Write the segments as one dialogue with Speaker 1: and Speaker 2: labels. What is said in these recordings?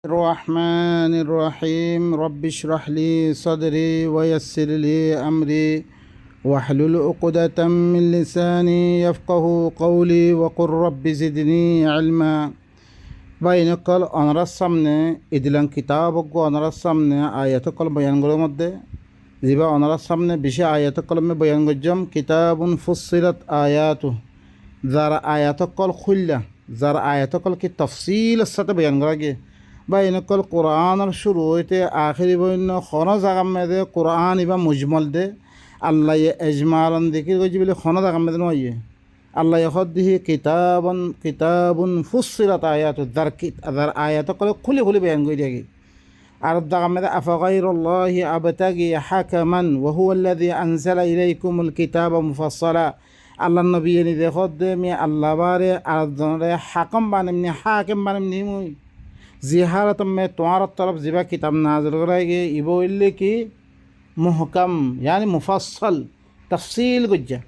Speaker 1: الرحمن الرحيم رب اشرح لي صدري ويسر لي أمري واحلل عقدة من لساني يفقه قولي وقل رب زدني علما বাইনকল অনারার সামনে ইদিলাং কিতাবজ্ঞ অনারার সামনে আয়াতকল বয়ানগুলোর মধ্যে যেবা অনারার সামনে বিশে আয়াতকলমে বয়ান গজ্জম কিতাবুন ফুসিলাত আয়াতু যারা আয়াতকল খুললা যারা আয়াতকল কি তফসিলের সাথে বয়ান করা গিয়ে বাইনকল কোরআনের শুরু হইতে আখিরি বন্য খন জাগাম মেদে কোরআন ইবা মুজমল দে আল্লাহ এজমালন দিকির গজি বলে খন জাগাম মেদে নয় আল্লাহ হদ্দিহি কিতাবুন ফুসিলাত আয়াতু যার আয়াতকল খুলি খুলি বয়ান করে দিয়ে আর জাগাম মেদে আফগাইরুল্লাহি আবতাগি হাকামান ওয়া হুয়াল্লাযী আনজালা ইলাইকুমুল কিতাবা মুফাসসালা আল্লাহ নবী এনি দেখত দে মি আল্লাহ বারে আর জনরে হাকম বানিমনি হাকিম বানিমনি মুই জিহারত মে তোমার তরফ জিবা কিতাব নাজিল করাইগে ইবো ইল্লে কি মুহকাম यानी মুফাসসাল তফসিল গজ্জা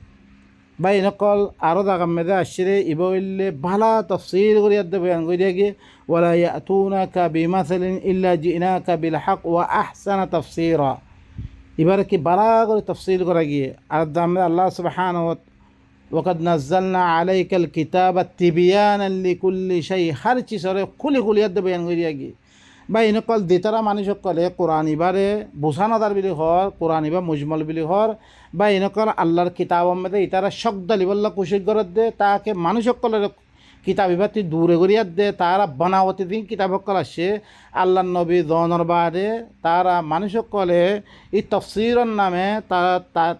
Speaker 1: বাই নকল আরো জাগাম মেদে আশরে ইবো ইল্লে ভালা তফসিল করিয়া দে বয়ান করিয়া গে ওয়ালা ইয়াতুনাকা বিমাসালিন ইল্লা জিনাকা বিল হক ওয়া আহসানা তাফসীরা এবারে কি বালা করে তফসিল করা গিয়ে আর দামে আল্লাহ সুবহানাহু ওয়া ওয়াকাদ নাযালনা আলাইকাল কিতাবা তিবিয়ানান লিকুল্লি শাই হর চিজরে খুলি খুলিয়াত বয়ান করিয়া গিয়ে বা এনেকল দেতারা মানুষ সকলে কোরআন ইবারে বোঝানোদার বিলি হর কোরআন ইবা মুজমল বিলি হর বা এনেকল আল্লাহর কিতাব মধ্যে ইতারা শব্দ লিবল্লা কুশিক গরত দে তাকে মানুষ সকলের কিতাব ইবাতি দূরে করিয়াত দে তারা বানাওয়াতি দিন কিতাব সকল আসে আল্লাহ নবী জনের বাদে তারা মানুষ সকলে এই তফসিরের নামে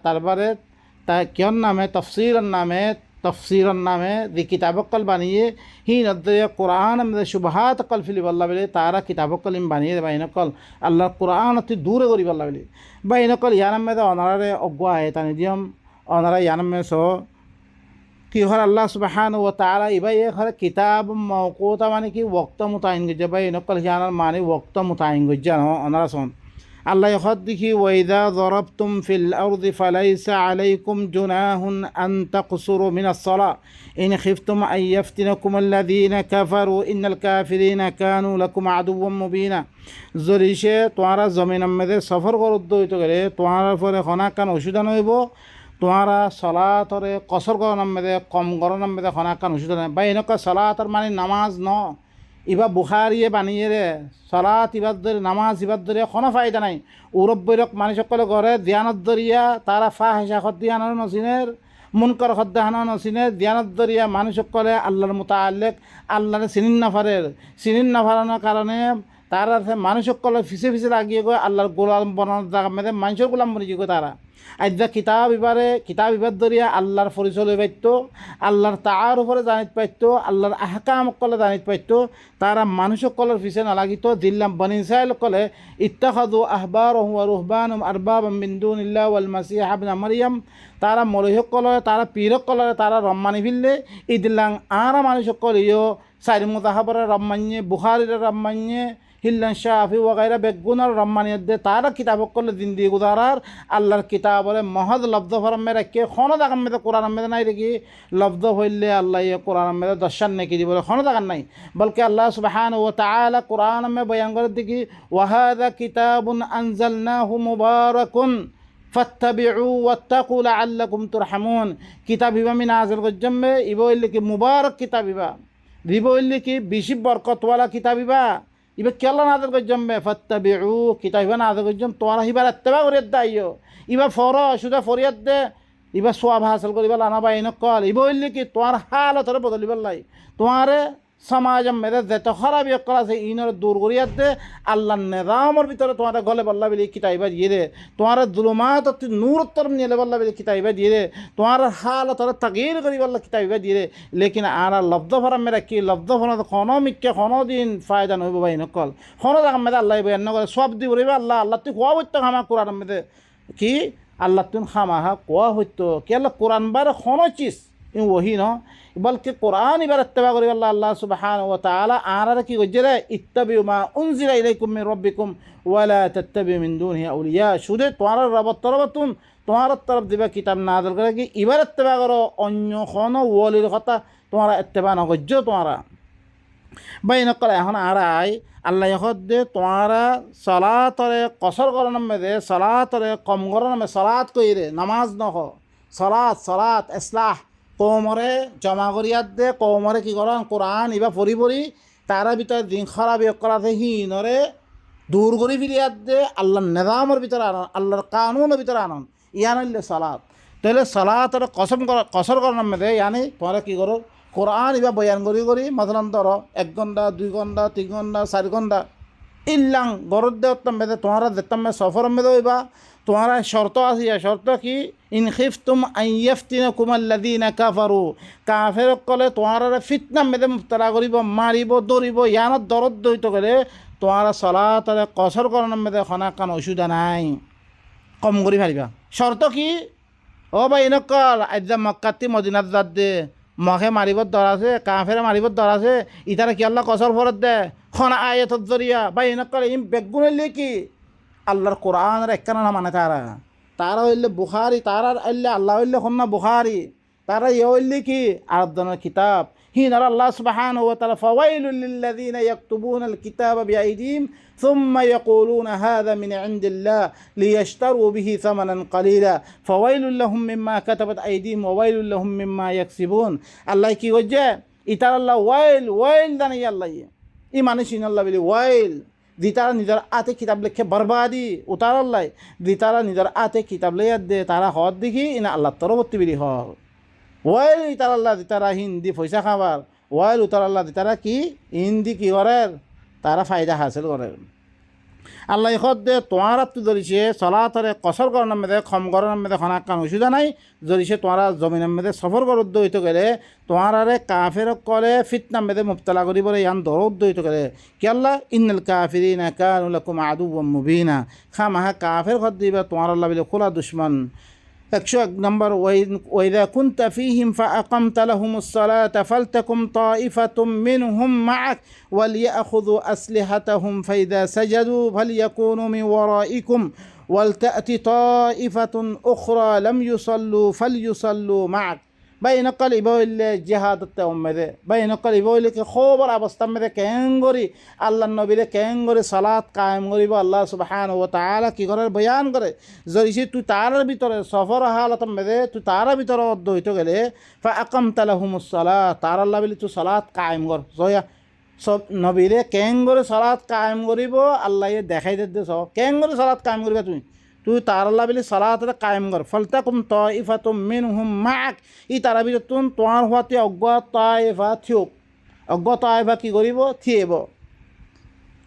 Speaker 1: তারবারে তা কিয়র নামে তফসিরের নামে যে কিতাবকল বানিয়ে হি নদরে কোরআন সুবাহাত কল ফিলি বল্লা বলে তারা কিতাবকল বানিয়ে বা ইনকল আল্লাহর কোরআন অতি দূরে করি বল্লা বলে বা ইনকল ইয়ানাম মেদে অনারে অজ্ঞ আয়ে তানি দিয়ম অনারা ইয়ানাম মে সো কি হর আল্লাহ সুবহানাহু ওয়া তাআলা ইবাই হর কিতাব মাওকুতা মানে কি ওয়াক্ত মুতায়িন গজ্জা বা ইনকল ইয়ানার মানে ওয়াক্ত মুতায়িন গজ্জা অনারা শোন আল্লাহ হদ্দিহি ওয়াইদা যরাবতুম ফিল আরদি ফালাইসা আলাইকুম জুনাহুন আন তাকসুরু মিনাস সালাহ ইন খিফতুম আন ইয়াফতিনাকুম আল্লাযীনা কাফারু ইন্নাল কাফিরিনা কানু লাকুম আদুওয়াম মুবিনা জরিশে তোমরা জমিনের মধ্যে সফর করতে হইতে গেলে তোমার পরে খনাকান অসুবিধা নইব তোমরা সালাতরে কসর করার মধ্যে কম করার মধ্যে খনাকান অসুবিধা নাই বা এনেকা সালাতর মানে নামাজ ন ইবা বুখারিয়ে বানিয়ে রে সলাত ইবাদ ধরে নামাজ ইবাদ ধরে কোনো ফায়দা নাই ওরব বৈরক মানুষ সকলে ঘরে ধ্যানত ধরিয়া তারা ফাহেসা খদ্দিয়ানোর নসিনের মুনকর খদ্দাহানোর নসিনের ধ্যানত ধরিয়া মানুষ সকলে আল্লাহর মুতাআল্লিক আল্লাহরে চিনিন নাফারানোর কারণে তারা মানুষ সকলে ফিসে ফিসে লাগিয়ে গো আল্লাহর গোলাম বনানোর জায়গা মেয়েদের মানুষের গোলাম বনি গো তারা আজ্জা কিতাব ইবাদ ধরিয়া আল্লাহর পরিচয় লই পাইত আল্লাহর তার উপরে জানিত পাইত আল্লাহর আহকাম কলে জানিত পাইত তারা মানুষ সকলের পিছে নালাগিত দিল্লাম বনি ইসরাইল কলে ইত্তাখাযু আহবারহুম ওয়া রুহবানুম আরবাবাম মিন দুনিল্লাহি ওয়াল মাসিহ ইবনে মারইয়াম তারা মরিহ কলে তারা পীর কলে তারা রম্মানি ফিললে ইদিল্লাং আরা মানুষ সকল ইয়ো সাইর মুতাহাবরে রম্মানিয়ে বুখারীর রম্মানিয়ে হিল্লান শাফি ওয়াগাইরা বেগুনার রম্মানিয়ত দে তারা কিতাব করলে দিন দিয়ে গুদারার আল্লাহর কিতাবরে মহদ লব্ধ ফরমে রাখে খনো দাগান মেদে কোরআন মেদে নাই রেখি লব্ধ হইলে আল্লাহ ইয়ে কোরআন মেদে দর্শন নেকি দিব খনো দাগান নাই বলকে আল্লাহ সুবহানাহু ওয়া তাআলা কোরআন মে বয়ান করে দেখি ওয়াহাদা কিতাবুন আনজালনাহু মুবারাকুন ফাত্তাবিউ ওয়াত্তাকু লাআল্লাকুম তুরহামুন কিতাব ইবা মিন নাযিল গজ্জমে ইবো ইল্লে কি মুবারক কিতাব ইবা দিবো ইল্লে কি বেশি বরকতওয়ালা কিতাব ইবা ইবা কেলা নাজল গজ্জম ফাত্তাবিউ কিতাব ইবা নাজল গজ্জম তোমরা হিবার ইত্তেবা করিয়া দাইও ইবা ফর শুধু ফরিয়াদ দে ইবা সোয়াব হাসিল করিবা লানা বা ইনকল ইবা হইলে কি তোমার হালতরে বদলিবার লাই তোমারে সমাজম মেরে যেত খারাপ করা আছে ইনর দূর করিয়া দে আল্লাহর নিজামের ভিতরে তোমার গলে বল্লা বলি কিতাইবা দিয়ে দে তোমার জুলুমাত নূর তরফ নিয়ে বল্লা বলি কিতাইবা দিয়ে দে তোমার হালতরে তাগির করি বল্লা কিতাইবা দিয়ে দে লেকিন আর লব্ধ ফরাম মেরা কি লব্ধ ফরাম কোনো মিক্কে কোনো দিন ফায়দা নহব বা ইনকল কোনো জায়গা মেদে আল্লাহ বয়ান করে সব দি বলিবা আল্লাহ তুই কোয়া হইতো খামা কোরআন মেদে কি আল্লাহ তুই খামাহা কোয়া হইতো কি আল্লাহ কোরআন বারে কোনো চিজ ইউ ওহি ন বলকে কোরআন এবার ইত্তেবা করি আল্লাহ সুবহানাহু ওয়া তাআলা আর কি গজরে ইত্তাবিউ মা উনজিলা ইলাইকুম মির রাব্বিকুম ওয়া লা তাত্তাবিউ মিন দুনিহি আউলিয়া শুধু তোমার রব তরফতুন তোমার তরফ দিবা কিতাব নাযিল করে কি এবার ইত্তেবা করো অন্য কোন ওলির কথা তোমরা ইত্তেবা না গজ্জ তোমরা বাই নকল এখন আরাই আল্লাহ দে তোমারা সলাতরে কসর করার মেদে সলাতরে কম করার নামে সলাত কইরে নামাজ নহ সলাত সলাত ইসলাহ কৌমরে জমা করিয়াত দে কৌমরে কি করেন কোরআন ইবা পড়ি পড়ি তারা ভিতরে দিন খারাপ করাতে হিনরে দূর করে ফিরিয়াত দে আল্লাহর নিজামের ভিতরে আনন আল্লাহর কানুনের ভিতরে আনন ইয়ান হইলে সলাত তাহলে সলাতরে কসর করার মেদে ইয়ানি তোমরা কি করো কোরআন ইবা বয়ান করি মাতলান ধরো 1 ঘন্টা 2 ঘন্টা 3 ঘন্টা 4 ঘন্টা ইল্লাং গরদ দেওয়ার মেদে তোমরা দেখতাম সফর মেদে হইবা তোমারা শর্ত আছে শর্ত কি ইন খিফতুম আইয়াফতিনাকুম আল্লাযীনা কাফারু কাফের কলে তোমারা ফিতনা মেদে মুবতলা করিব মারিব দরিব ইয়ানত দরদ দইত করে তোমারা সলাতরে কসর করার মেদে খনা কান অসুবিধা নাই কম করি পারিবা শর্ত কি ও ভাই নকল আজ্জা মক্কাতি মদিনাত যাত দে মখে মারিবত দর আছে কাফেরে মারিবত দর আছে ইতারা কি আল্লাহ কসর ফরত দে খনা আয়াতত জরিয়া ভাই নকল ইম বেগুনের কি আল্লাহর কোরআনের একখানা না মানে তারা হইলে বুখারি তারা হইলে আল্লাহ হইলে খন্না বুখারি তারা ইয়ে হইলে কি আরাধনার কিতাব হিনার আল্লাহ সুবহানাহু ওয়া তাআলা ফাওয়াইলুল লিল্লাযীনা ইয়াকতুবুনা আল কিতাবা বিআইদিহিম সুম্মা ইয়াকুলুনা হাযা মিন ইনদিল্লাহ লিয়াশতারু বিহি সামানান কালীলা ফাওয়াইলুল লাহুম মিম্মা কাতাবাত আইদিহিম ওয়া ওয়াইলুল লাহুম মিম্মা ইয়াকসিবুন আল্লাহ কি কইছে ইতার আল্লাহ ওয়াইল জানাই আল্লাহ ই মানুষ আল্লাহ বলি ওয়াইল দি তারা নিজের আতে কিতাব লেখে বরবাদি উতার লাই দি তারা নিজের আতে কিতাব লেয়ার দে তারা হদ দেখি ইনা আল্লাহ তরবর্তী বিলি হল ওয়াইল ইতার আল্লাহ দি তারা হিন্দি পয়সা খাবার ওয়াইল উতার আল্লাহ দি তারা কি হিন্দি কি করের তারা ফায়দা হাসিল করের আল্লাহ হদ দে তোমার তো ধরিছে চলাতরে কসর করার মেদে খম করার মেদে খনাক কান অসুবিধা নাই ধরিছে তোমারা জমিনের মেদে সফর করুদ্ধ হইতে গেলে তোমারে কাফের কলে ফিতনা মেদে মুবতলা করিবলে ইয়ান দরুদ্ধ হইতে গেলে কি আল্লাহ ইন্নাল কাফিরিনা কানু লাকুম আদুওয়াম মুবিনা খামাহা কাফের হদ দিবা তোমার আল্লাহ বলে খোলা দুশমন 101 নম্বর ওয়াইদা কুনতা ফীহিম ফাআকামতা লাহুমুস সালাতা ফালতাকুম তাইফাতুম মিনহুম মা'আক ওয়ালিয়াখুযু আসলিহাতাহুম ফাইদা সাজাদু ফালইয়াকুনু মিন ওয়ারাইকুম ওয়ালতা'তি তাইফাতুন উখরা লাম ইউসাল্লু ফালইউসাল্লু মা'আক বাইনকাল ইবইলে জিহাদতে উম্মদে বাইনকাল ইবইলে কে খবর অবস্থা মেদে কেঙ্গরি আল্লাহর নবীরে কেঙ্গরি সালাত কায়েম করিব আল্লাহ সুবহানাহু ওয়া তাআলা কি করে বয়ান করে জরিসি তুই তার ভিতরে সফর হালত মেদে তুই তার ভিতরে অদ্বৈত গেলে ফাআকামতা লাহুমুস সালাত তার আল্লাহ বলি তুই সালাত কায়েম কর জয়া সব নবীরে কেঙ্গরি সালাত কায়েম করিব আল্লাহ দেখাই দে সব কেঙ্গরি সালাত কায়েম করিবা তুই তার আল্লাহ বলি সালাতরে কায়েম কর ফালতাকুম তাইফাতুম মিনহুম মা'আক ই তারা ভিতর তোমার হওয়াতে অজ্ঞ তাইফা থিওক অজ্ঞ তাইফা কি করিব থিয়েব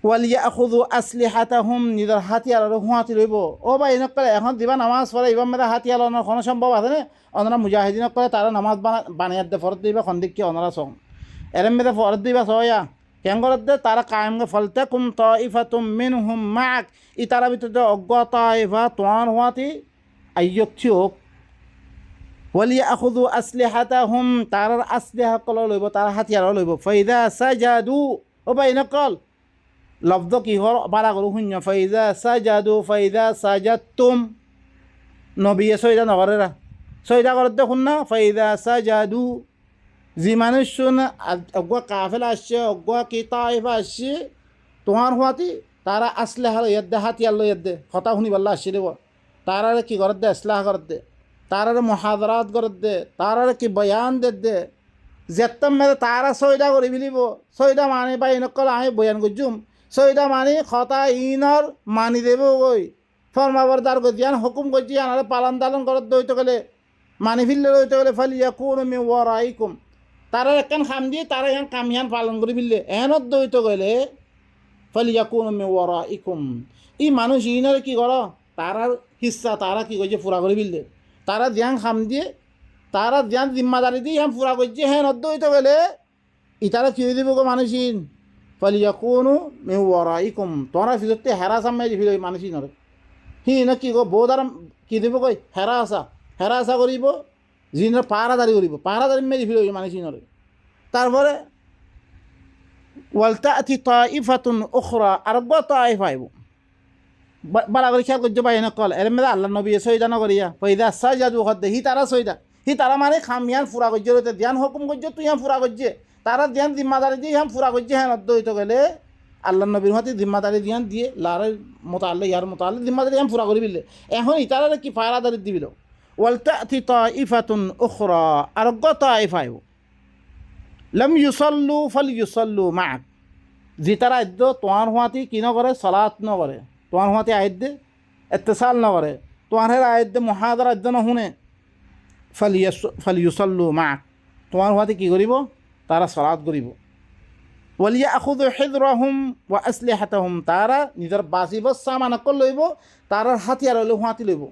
Speaker 1: ওয়ালিয়াখুযু আসলিহাতাহুম নিজের হাতিয়ার হুঁয়াতি লইব ও ভাই এনেকলে এখন দিবা নামাজ পড়ে এবার মেয়েরা হাতিয়ার কোনো সম্ভব আছে না ওনারা মুজাহিদিনক করে তারা নামাজ বানিয়ে দে ফরত দিবা খন্দিক ওনারা সং এরম মেয়েদের ফরত দিবা সয়া কেন দে তারা কায়েম ফালতাকুম তাইফাতুম মিনহুম মা'আক ই তারা ভিতরে অজ্ঞ তাইফা তোমার হওয়াতি আইয়ক থিওক ওয়ালিয়াখুযু আসলিহাতাহুম তারার আসলিহা কল লইব তারা হাতিয়ার লইব ফাইদা সাজাদু ও ভাই নকল লব্ধ কি হল বারা করু শূন্য ফাইদা সাজাদু ফাইদা সাজাদতুম নবিয়ে সৈদা নকরেরা সৈদা করতে শুন না ফাইদা সাজাদু যে মানুষ শুন অজ্ঞ কাফেলা আসছে অজ্ঞ কি তাইফা আসছে তোমার হওয়াতি তারা আসলে ইয়াদ্দে হাতিয়ার লই ইয়াদ্দে কথা শুনি পাল্লা আসছে দেব তারারে কি করত দে ইসলাহ করত দে তারারে মুহাদারাত করত দে তারারে কি বয়ান দে যেতাম মেরে তারা সৈদা করে ফেলিব সৈদা মানে বা এনেকল আমি বয়ান করছুম সৈদা মানে কথা ইনর মানি দেব গই ফরমাবরদার করছি আন হুকুম করছি আনারে পালন তালন করত দইতে গেলে মানি ফিরলে দইতে গেলে ফালিয়াকুনু মিন ওয়ারাইকুম তারা একখান খাম দিয়ে তারা এখন কামিয়ান পালন করে ফেললে এনত দইতে গেলে ফালিয়াকুনু মিন ওয়ারাইকুম ই মানুষ ইনরে কি কর তারার হিস্সা তারা কি করছে পুরা করে ফেললে তারা ধ্যান খাম দিয়ে তারা ধ্যান জিম্মাদারি দিয়ে এখন পুরা করছে হ্যাঁ নদ্য হইতে গেলে ইতারা কি হয়ে দেব গো মানুষিন ফালিয়াকুনু মিন ওয়ারাইকুম তোরা ফিরতে হেরা সামনে ফিল মানুষই নরে হি না কি গো বোধার কি দেব কই হেরা আসা করিব যিনি পাহারাদারি করিব পাহারাদারি মেরে ফিল মানুষই নরে তারপরে ওয়ালতা'তি তাইফাতুন উখরা আরব তাইফা আইব বালা করে খেয়াল করছো ভাই নকল এর মেয়েরা আল্লাহ নবী সৈদা নকরিয়া ফৈদা সাজাদু হদ্দে হি তারা সৈদা হি তারা মানে খামিয়ান ফুরা করছে ধ্যান হুকুম করছে তুই ফুরা করছে তারা দিয়ান জিম্মাদারি দিয়ে হ্যাঁ পুরা করছে হ্যাঁ অর্ধ হইতে গেলে আল্লাহ নবীর হাতে জিম্মাদারি দিয়ান দিয়ে লারের মতো আল্লাহ ইয়ার মতো আল্লাহ জিম্মাদারি হ্যাঁ পুরা করে দিলে এখন ইতারা কি ফায়রাদারি দিবিল ওয়ালতাতি তাইফাতুন উখরা আরগ্য তাইফায়ু লাম ইউসাল্লু ফালইউসাল্লু মা'আক যে তারা আদ্য তোমার হুয়াতি কি নকরে সালাত নকরে তোমার হুয়াতি আইদ্যে ইত্তিসাল নকরে তোমার হের আইদ্যে মুহাদারা আদ্য নহুনে ফালইউসাল্লু মা'আক তোমার হুয়াতি কি করিব তারা সালাত করিব ওয়ালিয়াখুযু হিযরাহুম ওয়া আসলিহাতাহুম তারা নিজের বাঁচিব সামানকল লইব তার হাতিয়ার হইলে হুয়াতি লইব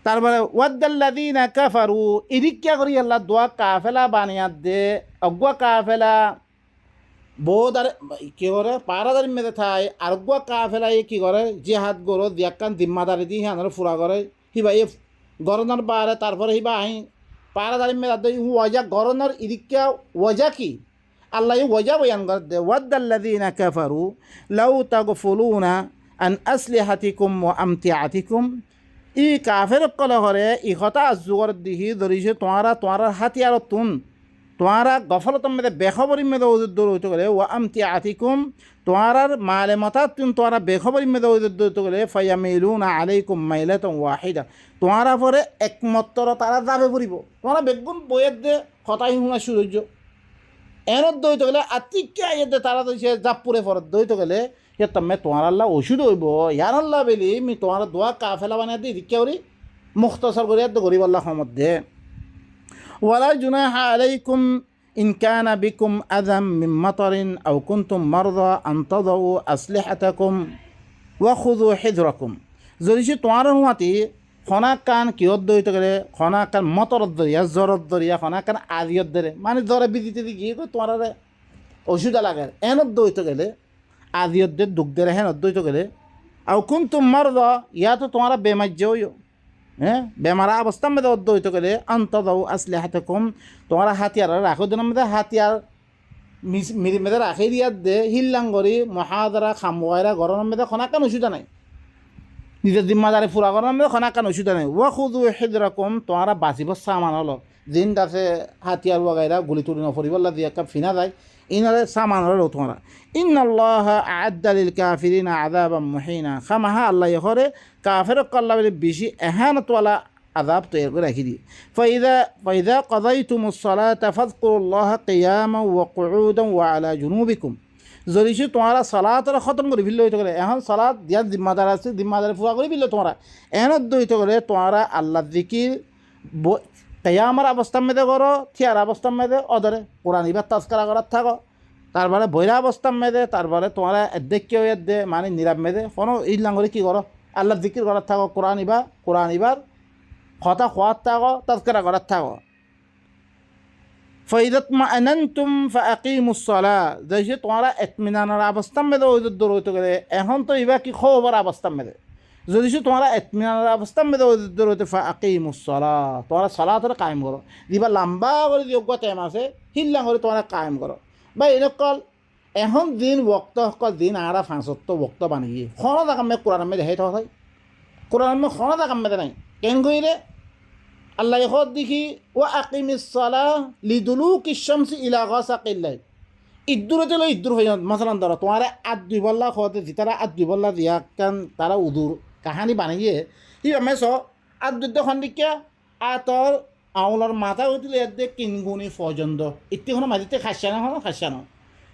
Speaker 1: তারপরে ওয়াদ্দাল্লাযীনা কাফারু ইরিক্কা করি আল্লাহ দোয়া কাফেলা বানিয়া দে অগুয়া কাফেলা বহুত আর কি করে পারাদারি মেরে থাই আর অগুয়া কাফেলা কি করে জিহাদ গরো দিয়াকান জিম্মাদারি দি হানার ফুরা করে হিবা এ গরনার বারে তারপরে হিবা আহি পারাদারি মেরে দে ওয়াজা গরনার ইরিক্কা ওয়াজা কি আল্লাহ ওয়াজা বয়ান করে দে ওয়াদ্দাল্লাযীনা কাফারু লাউ তাগফুলুনা আন আসলিহাতিকুম ওয়া আমতিআতিকুম ই কাফের কলে করে ই কথা যুগর দিহি ধরিছে তোমারা হাতিয়ার তুন তোমারা গফলতম মেদে বেখবরি মেদে দৌড় হইতে গেলে ও আমতি আতিকুম তোমার মালে মতা তুন তোমারা বেখবরি মেদে দৌড়তে গেলে ফায়ামিলুনা আলাইকুম মাইলাতুন ওয়াহিদা তোমারা পরে একমাত্র তারা যাবে পড়িব তোমরা বেগুন বইয়ের দে হতাই হুনা সূর্য এনত দৌড়তে গেলে আতিকে আইয়ে দে তারা দইছে জাপুরে পরে দৌড়তে গেলে ये तब मैं तुम्हारा अल्लाह ओशुद होइब यार अल्लाह बेली मैं तुम्हारा दुआ काफिला बना दी क्या करी मुख्तसर करी तो गरीब अल्लाह हमद दे वला जुनाह अलैकुम इन कान बिकुम अदम मिन मतरिन अव कुंतुम मरदा अन तदउ असलिहतकुम व खुदु हिद्रकुम जरिसे तुम्हारा हुआती खना कान कियत दइते गले खना कान मतरत दरिया जरत दरिया खना कान आदियत दरे माने जरे बिदिते দি কি তোমারা ওষুধ লাগে এনত দইতে গেলে आदियत दुख दे रहे अद्वैत गले और कुन तुम मर्द या तो तुम्हारा बेमज्ज हो बेमारा अवस्था में अद्वैत गले अंत दो असलिहतकुम तुम्हारा हाथियार राखो दिन में हाथियार मेरी में राखे दिया दे हिल्लांगरी महादारा खामवायरा गरम में खना का नशुदा नहीं निजे जिम्मेदारी पूरा गरम में खना का नशुदा नहीं वह खुद हिद्रकुम तुम्हारा बासिब सामान हलो जिन से हाथियार वगैरह गुली तुड़ी नफरी बल्ला दिया कब फिना जाए इन्हें सामान हलो तुम्हारा इन्नल्लाह अअद्दा लिल काफिरिन अज़ाबन मुहीना खामहा अल्लाह यखरे काफिर कल्ला बिल बिशी एहानत वाला अज़ाब तैयार कर रखी दी फ़इज़ा क़ज़यतुमुस सलाता फ़ज़्कुरुल्लाह क़ियामन व क़ुऊदन व अला जुनूबिकुम जरिसे तुम्हारा सलात ख़त्म कर फिल्लो तो करे एहन सलात दिया जिम्मेदार আছে जिम्मेदारी पूरा कर फिल्लो तुम्हारा एहन दइतो करे तुम्हारा अल्लाह जिकिर क़ियामर अवस्था में करो थियार अवस्था में ओदरे कुरान इबाद तज़किरा करत थाको তারপরে বৈরা অবস্থান মেদে তারপরে তোমার দেখে হয়ে দে মানে নীরব মেদে কোনো ইল্লাঙ্গরে কী করো আল্লাহ জিকির করার থাকো কোরআন ইবার কথা খোয়ার থাকো তাজকিরা করার থাকো ফাইদাতমাআনানতুম ফাআকিমুস সালাহ যে তোমরা ইতমিনানের অবস্থান মেদে ওই দূর হইতে গেলে এখন তো ইবা কি খবর অবস্থান মেদে যদি তোমরা ইতমিনানের অবস্থান মেদে ওই দূর হইতে ফাআকিমুস সালাহ তোমরা সালাতরে কায়েম করো দিবা লম্বা করে যোগ্য টাইম আছে হিল্লাঙ্গরে তোমরা কায়েম করো বা এনেকল এখন দিন বক্ত সকল দিন আরা ফাঁসত্ব বক্ত বানিয়ে খনদা কামে কোরআন মে দেখাই থাকাই কোরআন মে খনদা কামে নাই কেন কইলে আল্লাহ এখন দেখি ও আকিমিস সালাহ লিদুলুকিশ শামসি ইলা গাসাকিল লাইল ইদ্দুরতে লই ইদ্দুর হই মাসালান ধরো তোমার আদ দুই বল্লা খতে জিতারা আদ দুই বল্লা দিয়া কান তারা উদুর কাহানি বানিয়ে ই মেস আদ দুই খন্ডিকা আতর আউলার মাথা হইলে এদে কিনগুনি পর্যন্ত ইত্তিখন মাঝিতে খাসানো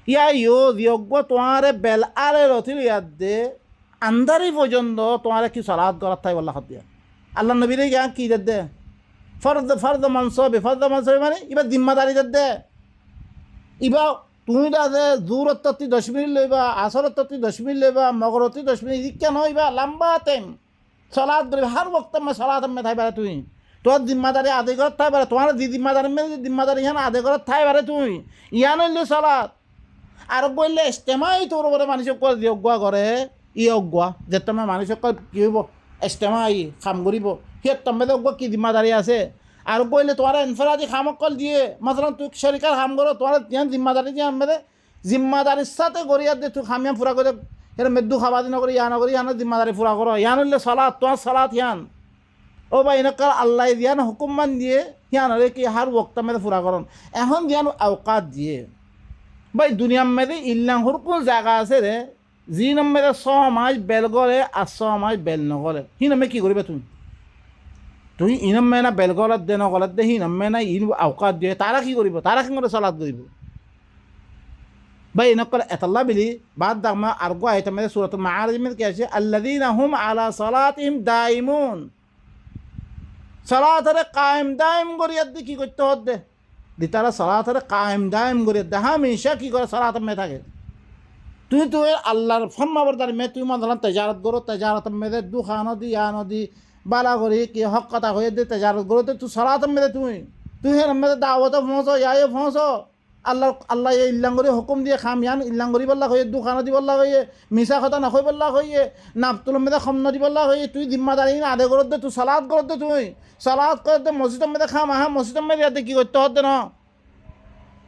Speaker 1: ইয়া ইয়ো যোগ্য তোমার বেল আরে রথিল ইয়াদে আন্দারি পর্যন্ত তোমার কি সালাত করার তাই বল্লা খাতিয়া আল্লাহ নবীরে গিয়া কি দে ফর্দ মানসবে মানে এবার জিম্মাদারি দে এবার তুমি যে জোরত 10 মিনিট লইবা আসরত 10 মিনিট লইবা মগরত 10 মিনিট ইকা নইবা লম্বা টাইম সালাত করিবা হর ওয়াক্ত মে সালাত মে থাইবা তুমি তোর জিম্মাদারি আদায় করার থাই পারে তোমার যে জিম্মাদারি ইয়ান আদায় করার থাই পারে তুমি ইয়ান হইলে সালাত আর বললে ইস্তেমাই তোর উপরে মানুষক যোগ্য করে অজ্ঞা যে তুমি মানুষক কি হইব ইস্তেমাই কাম করিব সিয়ে তুমি অজ্ঞ কি জিম্মাদারি আছে আর বললে তোমার ইনফরাদি খামকল দিয়ে মাসালান তুই শরিকার কাম করো তোমার ইয়ান জিম্মাদারি দিয়ে আমাদের জিম্মাদারির সাথে গড়িয়া দিয়ে তুই খামিয়া পুরা করে এর মেদু খাবাদি নকরি ইয়া নকরি ইয়ানের জিম্মাদারি পুরা করো ইয়ান হইলে সালাত তোমার সালাত ইয়ান ও ভাই এনেকাল আল্লাহ দিয়ান হুকুম মান দিয়ে হিয়ানরে কি হার ওক্ত মেরে ফুরা করন এখন দিয়ান আওকাত দিয়ে ভাই দুনিয়ার মেরে ইল্লাং কোন জায়গা আছে রে যি নম্বরে 6 মাস বেল গলে আর 6 মাস বেল নগলে হি নামে কি করবে তুই ইনমে না বেল গলত দে নগলত দে হি নামে না ইন আওকাত দিয়ে তারা কি করব তারা কি করে সালাত করব ভাই নকল এতাল্লা বিলি বাদ দামা আর গো আইতা মেরে সূরাতুল মাআরিজ মে কি আছে আল্লাযীনা হুম আলা সালাতিহিম দাইমুন সালাতরে কায়েম দাইম করিয়া দি কি করতে হদ্দে দি তারা সালাতরে কায়েম দাইম করিয়া দে হামেশা কি করে সালাত মে থাকে তুই তো আল্লাহর ফরমাবরদার মে তুই মদলান তেজারত করো তেজারত মে দে দুখানো দি আনো দি বালা করি কি হক কথা হয়ে দে তেজারত করো তুই সালাত মে দে তুই হে মে দাওয়াত পৌঁছো ইয়ায়ে পৌঁছো আল্লাহ আল্লাহ এই ইল্লাঙ্গরি হুকুম দিয়ে খাম ইয়ান ইল্লাঙ্গরি বল্লা হয়ে দুখানো দি বল্লা হয়ে মিশা কথা না হয়ে বল্লা হয়ে নাপতুল মেদে খমন দি বল্লা হয়ে তুই জিম্মাদারি না আদে করত দে তুই সালাত করত দে তুই সালাত করত দে মসজিদ মেদে খাম আহা মসজিদ মেদে ইয়াতে কি করতে হতে না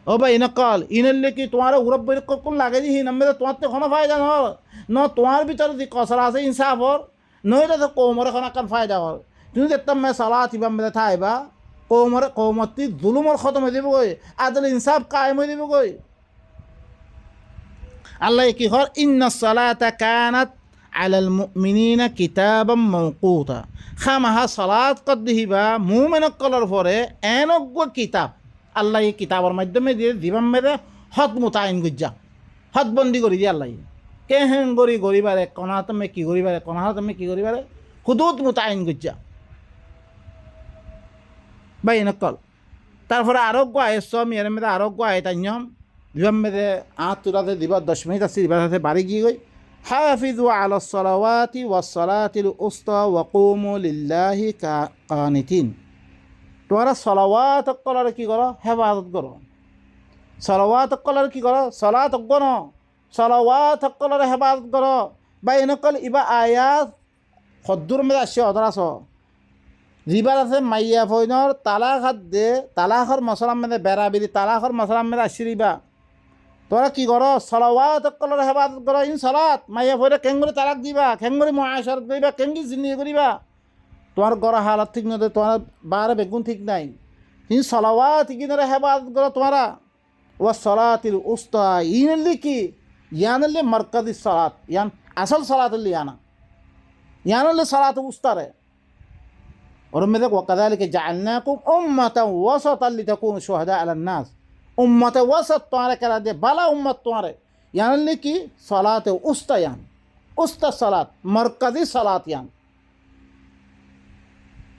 Speaker 1: ও ভাই ইনকাল ইনলে কি তোমার উরব কোন লাগে হি নামে তোমার তো কোনো ফায়দা ন তোমার ভিতরে যে কসরা আছে ইনসাফর নইলে তো কোমরে কোনো কার ফায়দা হল তুমি দেখতাম মে সালাত ইবাম মেদে থাইবা কৌমতি জুলুমর খতম হয়ে যাব গই আদল ইনসাফ কায়েম হয়ে যাব গই আল্লাহ কি হর ইন্না সালাতা কানাত আলাল মুমিনিনা কিতাবাম মাওকুতা খামাহা সালাত কদ দিবা মুমিনক কলর পরে এনগ্য কিতাব আল্লাহ এই কিতাবের মাধ্যমে দিয়ে জীবন মেরে হদ মোতায়েন গুজ্জা হদ বন্দি করে দিয়ে আল্লাহ কে হেন গরি গরিবারে কনা তুমি কি গরিবারে কনা তুমি কি গরিবারে হুদুদ মোতায়েন গুজ্জা ভাই নকল তারপরে আরোগ্য আয়স মেয়ের মেয়েদের আরোগ্য আয় তাই নিয়ম দিবাম মেয়েদের তুলাতে দিবা 10 মিনিট আছে দিবার সাথে বাড়ি গিয়ে গই হাফিজু আলা সলাওয়াতি ওয়াস সালাতিল উস্তা ওয়া কুমু লিল্লাহি কানিতিন তোমরা সলাওয়াত কলার কি করো হেফাজত করো সলাওয়াত কলার কি করো সলাত গণ সলাওয়াত কলার হেফাজত করো ভাই নকল ইবা আয়াত খদ্দুর মেয়েদের আসছে অদর আস জিবার আছে মাইয়া ফইনর তালাক হাত দে তালাকর মশলাম মেদে বেড়াবিরি তালাকর মশলাম মেদে আসিরিবা তোরা কি করো সলাওয়াত কলর হেফাজত করো ইন সলাত মাইয়া ফইরে কেঙ্গুরি তালাক দিবা কেঙ্গুরি মুআশারাত করিবা কেঙ্গি জিন্দিগি করিবা তোমার গড় হালত ঠিক নদে তোমার বারে বেগুন ঠিক নাই ইন সলাওয়াত কিনরে হেফাজত করো তোমারা ও সলাতিল উস্তা ইনলি কি ইয়ানলি মারকাজি সলাত ইয়ান আসল সলাতুল ইয়ানা ইয়ানলি সলাত উস্তারে ورمذك وكذلك جعلناكم أمة وسطا لتكونوا شهداء على الناس أمة وسط طارق على بلا أمة طارق يعني لكي صلاة أستا يعني أستا صلاة مركزي صلاة يعني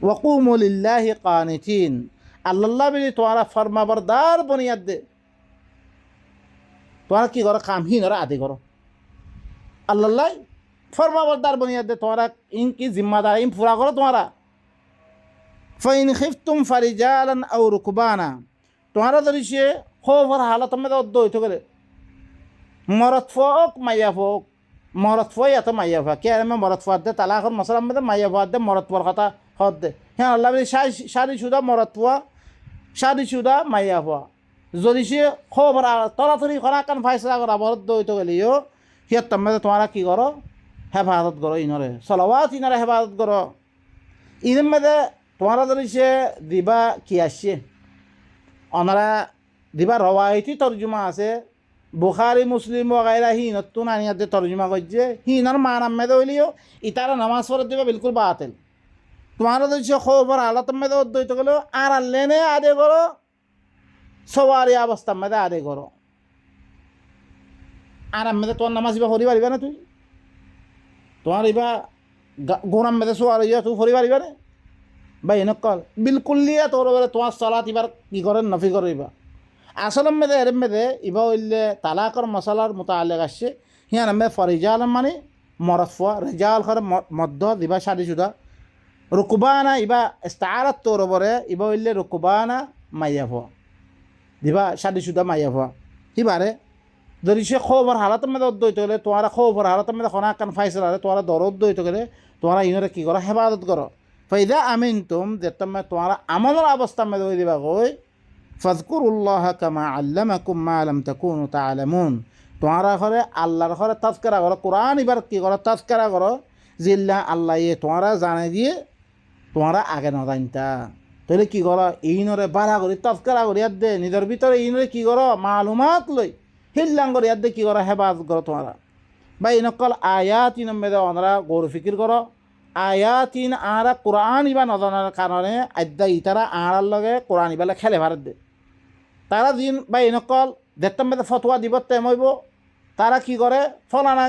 Speaker 1: وقوموا لله قانتين الله بلي توارا فرما بردار بنياد دي توارا كي غرا خامهين را عدي غرا الله فرما بردار بنياد دي توارا إنكي ذمہ دارين پورا غرا توارا ফাইন খিফতুম ফারিজালান আও রুকবানা তোমারা ধরিছে খবর হালত মে অদ্দ হইতে গেলে মরত ফক মাইয়া ফক মরত ফয় এত মাইয়া ফা কে আমি মরত ফাদ দে তালাকর মশলা মে মাইয়া ফাদ দে মরত ফর কথা হদ দে হ্যাঁ আল্লাহ শাদি শুদা মরত ফা শাদি শুদা মাইয়া ফা যদি সে খবর তরাতরি করা কান ফাইসলা করা বরদ্দ হইতে গেলেও হিয়ার তমে তোমারা কি করো হেফাজত করো ইনরে সলাওয়াত ইনরে হেফাজত করো ইনের মেদে তোমারা ধরিছে দিবা কি আসছে ওনারা দিবা রওয়ায়তি তর্জমা আছে বুখারি মুসলিম বগাইরা হিনতুন আনিয়াতে তর্জমা করছে হিনর মানাম মেদে হইলেও ইতারা নামাজ পড়ে দিবা বিলকুল বাতিল তোমারা ধরিছে খবর হালত মেদে অদ্বৈত গেলো আর আল্লেনে আদে করো সবারই অবস্থা মেদে আদে করো আর মেদে তোমার নামাজ ইবা করি পারিবা না তুই তোমার ইবা গোরাম মেদে সোয়ার ইয়া তুই করি পারিবা না ভাই নকল বিলকুলিয়া তোর বলে তোমার সালাত এবার কি করেন নফি করিবা আসল মেদে এরম মেদে ইবা হইলে তালাকর মশলার মোতালেক আসছে হিয়ান মে ফরিজাল মানে মরফা রেজাল করে মধ্য দিবা শাদি শুদা রুকুবানা ইবা ইস্তারাত তোর বলে ইবা হইলে রুকুবানা মাইয়াফা দিবা শাদি শুদা মাইয়াফা হিবারে যদি সে খবর হালত মেদে অদ্বৈত গেলে তোমার খবর হালত মেদে খনা কান ফাইসলা তোমার দর অদ্বৈত গেলে তোমার ইনরে কি করো হেফাজত করো ফাইদা আমিনতুম যেতমে তোমার আমলের অবস্থা মে দই দিবা কই ফাযকুরুল্লাহ কামা আল্লামাকুম মা লাম তাকুনু তা'লামুন তোমারা ঘরে আল্লাহর ঘরে তাজকিরা করো কোরআন এবার কি করো তাজকিরা করো জিল্লা আল্লাহ ইয়ে তোমারা জানাই দিয়ে তোমারা আগে না জানতা তাহলে কী করো ইনরে বাড়া করি তৎকারা করি ইয়াদ দে নিজের ভিতরে ইনরে কী করো মালুমাত লই হিল্লাং করি ইয়াদ দে কী করো হেফাজত করো তোমারা বা ইনকল আয়াত ইনমেদে ওনারা গৌর ফিকির করো আয়াত ইন আরা কোরআন ইবা নজনার কারণে আদ্যা ইতারা আড়ার লগে কোরআন ইবালে খেলে ভারত দে তারা দিন বা ইনকল দেখতাম বেদে ফতোয়া দিব তেম হইব তারা কি করে ফলানা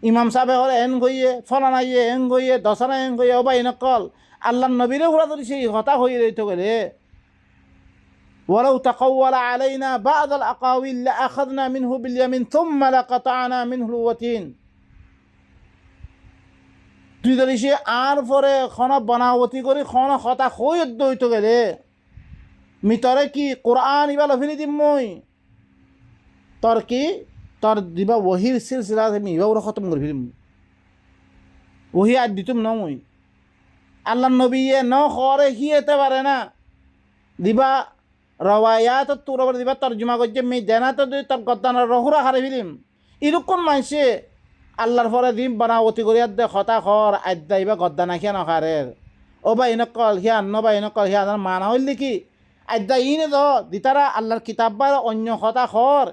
Speaker 1: ইমাম সাহেব হলে এন গইয়ে ফলানা ইয়ে এন গইয়ে দশানা এন গইয়ে ও বা ইনকল আল্লাহ নবীরে ঘোরা ধরি সেই হতা হয়ে রইতে গেলে ولو تقول علينا بعض الأقاويل لأخذنا منه باليمين ثم لقطعنا منه الوتين তুই ধরি সে আর পরে খন বনাবতী করে খন হতা হয়ে দইতে গেলে মিতরে কি কোরআন ইবা লফিলি দিম মই তোর কি তোর দিবা ওহির সিলসিলা আমি ইবা ওরা খতম করে ফেলিম ওহি আর দিতুম ন মই আল্লাহ নবী ন খরে হি এতে পারে না দিবা রওয়ায়াত তোর আবার দিবা তর্জমা করছে মি দেনা তো তোর গদ্দানের রহুরা হারে ফেলিম এরকম মানছে আল্লাহর পরে দিম বানাবতী করিয়া দে হতা খর আদ্যা ইবা গদ্দানা খেয়া নখারের ও বা ইনকল হিয়া আন্ন বা ইনকল হিয়া আনার মানা হইল কি আদ্যা ইনে দ দিতারা আল্লাহর কিতাব বা অন্য হতা খর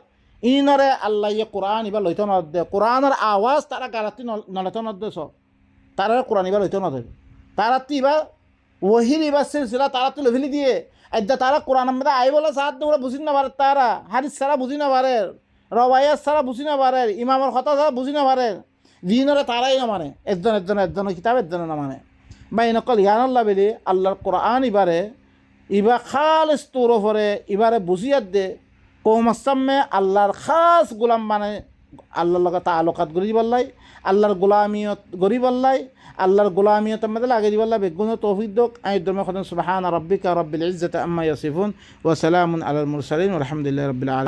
Speaker 1: ইনরে আল্লাহ ইয়ে কোরআন ইবা লইতে নদে কোরআনের আওয়াজ তারা গালাতি নলেতে নদে স তারা কোরআন ইবা লইতে নদে তারা ইবা ওহির ইবা সিলসিলা তারা তো লভিলি দিয়ে আদ্যা তারা কোরআন মধ্যে আই বলে সাহায্য করে বুঝি না পারে তারা হারিস সারা বুঝি না পারে রবায়াত সারা বুঝি না পারে ইমামের কথা সারা বুঝি না পারে দিনরে তারাই না মানে একজনের কিতাব একজনের না মানে বা ইনকল ইয়ানাল্লাহ বেলি আল্লাহর কোরআন ইবারে ইবা খালিস তোর ওপরে ইবারে বুঝিয়াত দে কৌমাসামে আল্লাহর খাস গোলাম মানে আল্লাহর লগে তাআলুকাত গড়ি বললাই আল্লাহর গোলামিয়ত গড়ি বললাই আল্লাহর গোলামিয়তের মধ্যে লাগিয়ে দিবাল্লাহ বেগুন তৌফিক দোক আই দরমে খতম সুবহান রাব্বিকা রাব্বিল ইজ্জাতি আম্মা ইয়াসিফুন ওয়া সালামুন আলাল মুরসালিন ওয়া আলহামদুলিল্লাহি রাব্বিল আলামিন।